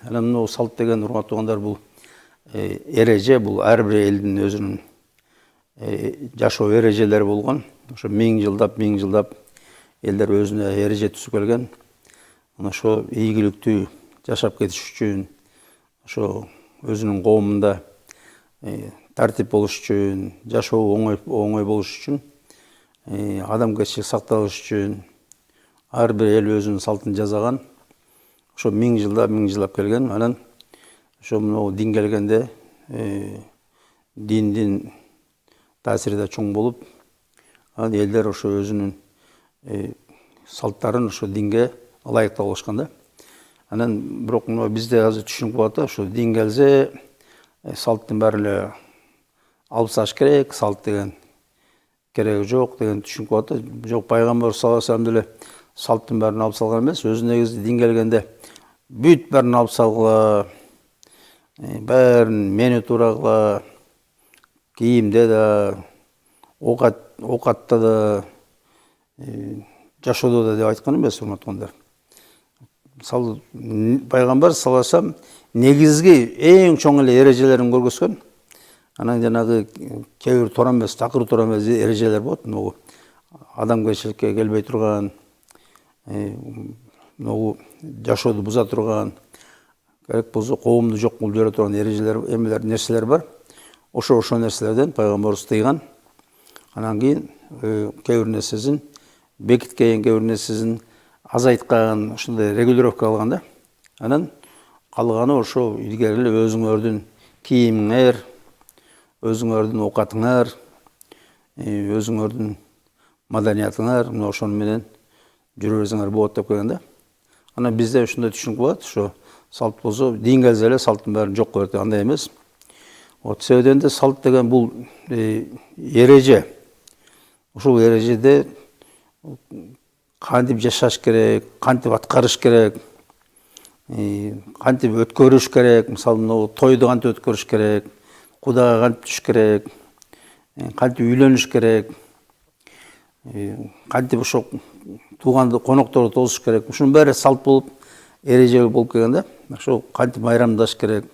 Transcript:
Анан мына салт деген урматтуу туугандар, бул эреже, бул ар бир элдин өзүнүн жашоо эрежелери болгон. Ошо миң жылдап элдер өзүнө эреже түзүп келген. Ошо ийгиликтүү жашап кетиш үчүн, ошо өзүнүн коомунда тартип болуш үчүн, жашоо оңой болуш үчүн, адамгерчилик сакталыш үчүн ар бир эл өзүнүн салтын жасаган. Ошо миң жылдап келген. Анан ошо мына дин келгенде диндин таасири да чоң болуп, анан элдер ошо өзүнүн салттарын ошо динге ылайыктап алышкан да. Анан бирок мына бизде азыр түшүнүк болот да, ошо дин келсе салттын баарын эле алып тасташ керек, салт деген кереги жок деген түшүнүк болот да. Жок, пайгамбар саллаллаху алейхи вассалам деле салттын баарын алып салган эмес. Өзү негизи дин келгенде бүт баарын алып салгыла, баарын мени турагыла, кийимде да, оокатта да, жашоодо да деп айткан эмес, урматтуу туугандар. Мисалы, пайгамбар саллаллаху алейхи вассалам негизги эң чоң эле эрежелерин көргөзгөн. Анан жанагы кээ бир туура эмес, такыр туура эмес эрежелер болот. Могу адамгерчиликке келбей турган, могу жашооду буза турган, керек болсо коомду жок кылып жибере турган эрежелер, нерселер бар. Ошо нерселерден пайгамбарыбыз тыйган. Анан кийин кээ бир нерсесин бекиткен, кээ бир нерсесин азайткан, ошондой регулировка алган да. Анан калганы ошо илгери эле өзүңөрдүн кийимиңер, өзүңөрдүн оокатыңар, өзүңөрдүн маданиятыңар, мына ошону менен жүрө берсеңер болот деп келген да. Анан бизде ушундай түшүнүк болот, ошо салт болсо дин келсе эле салттын баарын жок көрөт, андай эмес. Вот себебинен де салт деген бул эреже. Ушул эрежеде кантип жашаш керек, кантип аткарыш керек, кантип өткөрүш керек, мисалы мына тойду кантип өткөрүш керек, кудайга кантип түшүш керек, кантип үйлөнүш керек, кантип ошо тууганды конокторду тосуш керек. Ушунун баары салт болуп, эреже болуп келген да. Ошо кантип майрамдаш керек,